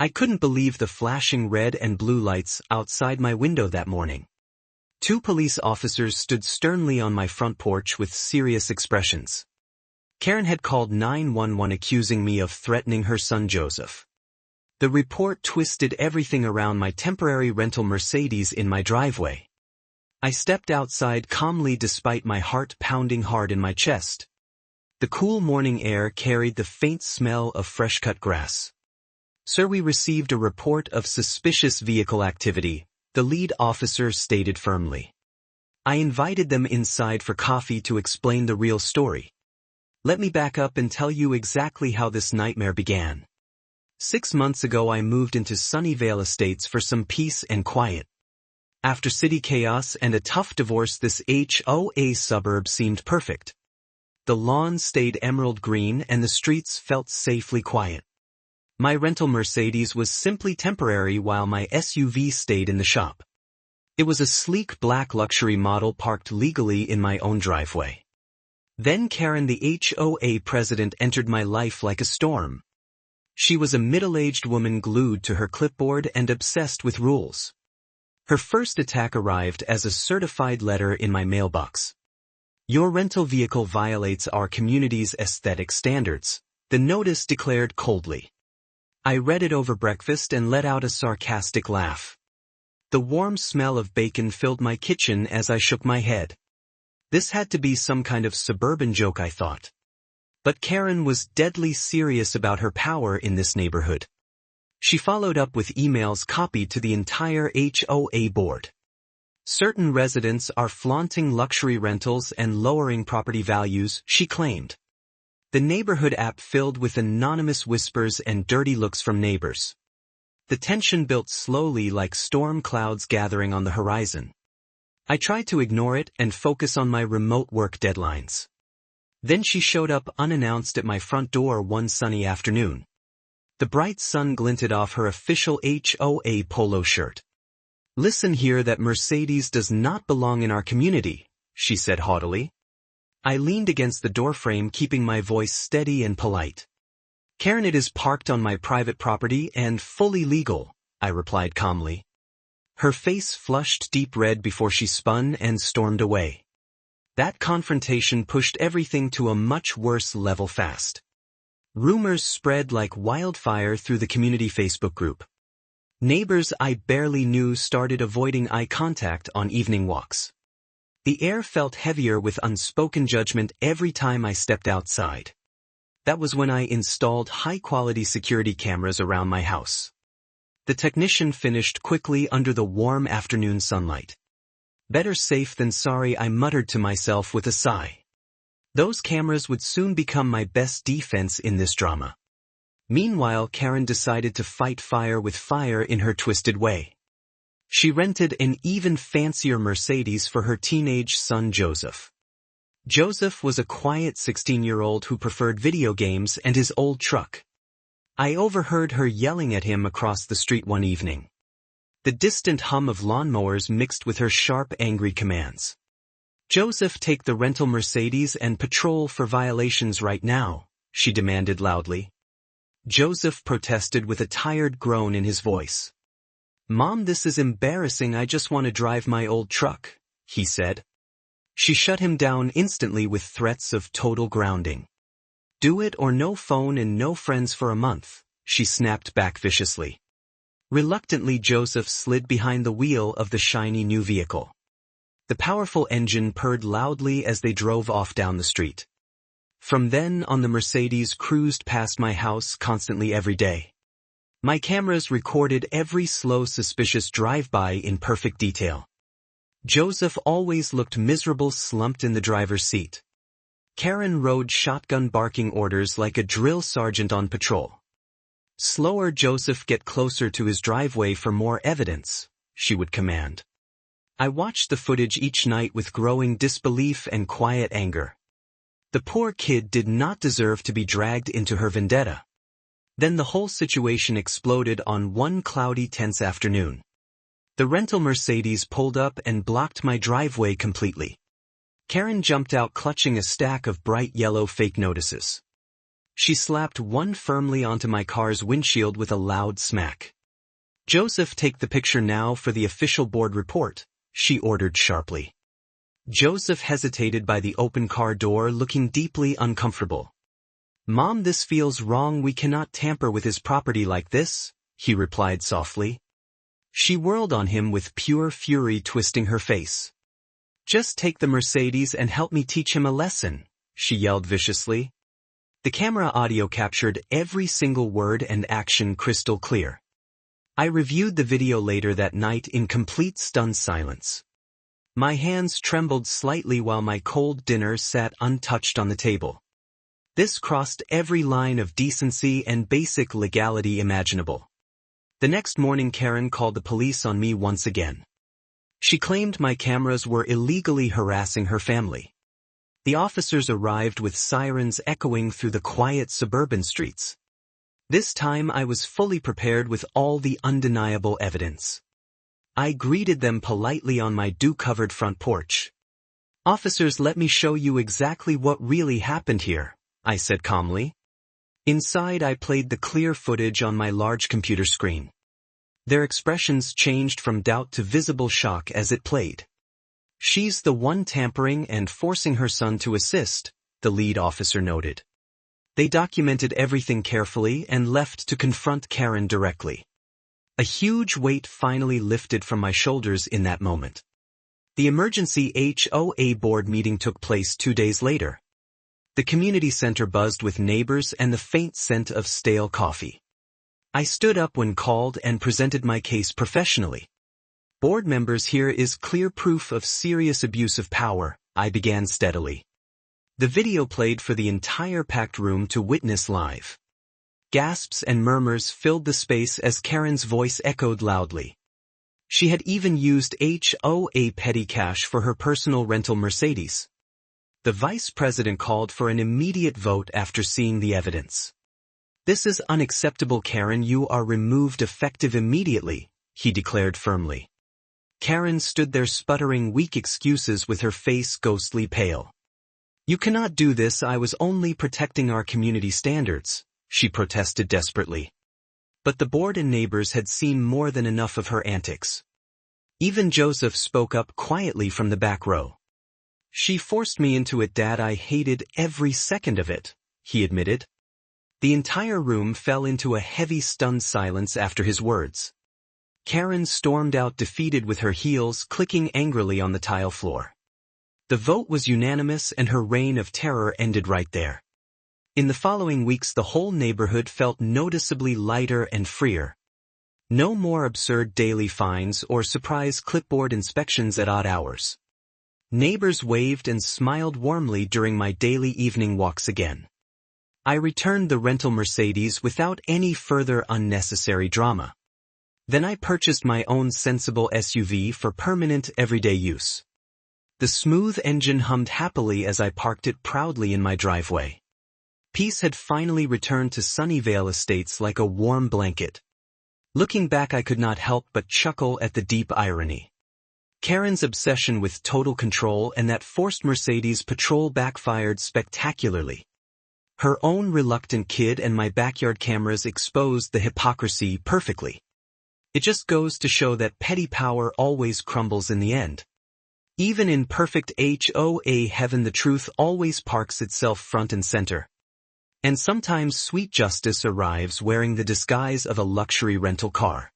I couldn't believe the flashing red and blue lights outside my window that morning. 2 police officers stood sternly on my front porch with serious expressions. Karen had called 911 accusing me of threatening her son Joseph. The report twisted everything around my temporary rental Mercedes in my driveway. I stepped outside calmly despite my heart pounding hard in my chest. The cool morning air carried the faint smell of fresh-cut grass. "Sir, we received a report of suspicious vehicle activity," the lead officer stated firmly. I invited them inside for coffee to explain the real story. "Let me back up and tell you exactly how this nightmare began. 6 months ago I moved into Sunnyvale Estates for some peace and quiet. After city chaos and a tough divorce, this HOA suburb seemed perfect. The lawns stayed emerald green and the streets felt safely quiet. My rental Mercedes was simply temporary while my SUV stayed in the shop. It was a sleek black luxury model parked legally in my own driveway. Then Karen, the HOA president, entered my life like a storm. She was a middle-aged woman glued to her clipboard and obsessed with rules. Her first attack arrived as a certified letter in my mailbox. "Your rental vehicle violates our community's aesthetic standards," the notice declared coldly. I read it over breakfast and let out a sarcastic laugh. The warm smell of bacon filled my kitchen as I shook my head. This had to be some kind of suburban joke, I thought. But Karen was deadly serious about her power in this neighborhood. She followed up with emails copied to the entire HOA board. "Certain residents are flaunting luxury rentals and lowering property values," she claimed. The neighborhood app filled with anonymous whispers and dirty looks from neighbors. The tension built slowly like storm clouds gathering on the horizon. I tried to ignore it and focus on my remote work deadlines. Then she showed up unannounced at my front door one sunny afternoon. The bright sun glinted off her official HOA polo shirt. "Listen here, that Mercedes does not belong in our community," she said haughtily. I leaned against the doorframe, keeping my voice steady and polite. "Karen, it is parked on my private property and fully legal," I replied calmly. Her face flushed deep red before she spun and stormed away. That confrontation pushed everything to a much worse level fast. Rumors spread like wildfire through the community Facebook group. Neighbors I barely knew started avoiding eye contact on evening walks. The air felt heavier with unspoken judgment every time I stepped outside. That was when I installed high-quality security cameras around my house. The technician finished quickly under the warm afternoon sunlight. "Better safe than sorry," I muttered to myself with a sigh. Those cameras would soon become my best defense in this drama. Meanwhile, Karen decided to fight fire with fire in her twisted way. She rented an even fancier Mercedes for her teenage son Joseph. Joseph was a quiet 16-year-old who preferred video games and his old truck. I overheard her yelling at him across the street one evening. The distant hum of lawnmowers mixed with her sharp, angry commands. "Joseph, take the rental Mercedes and patrol for violations right now," she demanded loudly. Joseph protested with a tired groan in his voice. "Mom, this is embarrassing. I just want to drive my old truck," he said. She shut him down instantly with threats of total grounding. "Do it or no phone and no friends for a month," she snapped back viciously. Reluctantly, Joseph slid behind the wheel of the shiny new vehicle. The powerful engine purred loudly as they drove off down the street. From then on, the Mercedes cruised past my house constantly every day. My cameras recorded every slow, suspicious drive-by in perfect detail. Joseph always looked miserable, slumped in the driver's seat. Karen rode shotgun barking orders like a drill sergeant on patrol. "Slower, Joseph, get closer to his driveway for more evidence," she would command. I watched the footage each night with growing disbelief and quiet anger. The poor kid did not deserve to be dragged into her vendetta. Then the whole situation exploded on one cloudy, tense afternoon. The rental Mercedes pulled up and blocked my driveway completely. Karen jumped out clutching a stack of bright yellow fake notices. She slapped one firmly onto my car's windshield with a loud smack. "Joseph, take the picture now for the official board report," she ordered sharply. Joseph hesitated by the open car door, looking deeply uncomfortable. "Mom, this feels wrong. We cannot tamper with his property like this," he replied softly. She whirled on him with pure fury, twisting her face. "Just take the Mercedes and help me teach him a lesson," she yelled viciously. The camera audio captured every single word and action crystal clear. I reviewed the video later that night in complete stunned silence. My hands trembled slightly while my cold dinner sat untouched on the table. This crossed every line of decency and basic legality imaginable. The next morning, Karen called the police on me once again. She claimed my cameras were illegally harassing her family. The officers arrived with sirens echoing through the quiet suburban streets. This time I was fully prepared with all the undeniable evidence. I greeted them politely on my dew-covered front porch. "Officers, let me show you exactly what really happened here," I said calmly. Inside, I played the clear footage on my large computer screen. Their expressions changed from doubt to visible shock as it played. "She's the one tampering and forcing her son to assist," the lead officer noted. They documented everything carefully and left to confront Karen directly. A huge weight finally lifted from my shoulders in that moment. The emergency HOA board meeting took place 2 days later. The community center buzzed with neighbors and the faint scent of stale coffee. I stood up when called and presented my case professionally. "Board members, here is clear proof of serious abuse of power," I began steadily. The video played for the entire packed room to witness live. Gasps and murmurs filled the space as Karen's voice echoed loudly. She had even used HOA petty cash for her personal rental Mercedes. The vice president called for an immediate vote after seeing the evidence. "This is unacceptable, Karen. You are removed effective immediately," he declared firmly. Karen stood there sputtering weak excuses with her face ghostly pale. "You cannot do this. I was only protecting our community standards," she protested desperately. But the board and neighbors had seen more than enough of her antics. Even Joseph spoke up quietly from the back row. "She forced me into it, Dad. I hated every second of it," he admitted. The entire room fell into a heavy, stunned silence after his words. Karen stormed out, defeated, with her heels clicking angrily on the tile floor. The vote was unanimous and her reign of terror ended right there. In the following weeks, the whole neighborhood felt noticeably lighter and freer. No more absurd daily fines or surprise clipboard inspections at odd hours. Neighbors waved and smiled warmly during my daily evening walks again. I returned the rental Mercedes without any further unnecessary drama. Then I purchased my own sensible SUV for permanent everyday use. The smooth engine hummed happily as I parked it proudly in my driveway. Peace had finally returned to Sunnyvale Estates like a warm blanket. Looking back, I could not help but chuckle at the deep irony. Karen's obsession with total control and that forced Mercedes patrol backfired spectacularly. Her own reluctant kid and my backyard cameras exposed the hypocrisy perfectly. It just goes to show that petty power always crumbles in the end. Even in perfect HOA heaven, the truth always parks itself front and center. And sometimes sweet justice arrives wearing the disguise of a luxury rental car.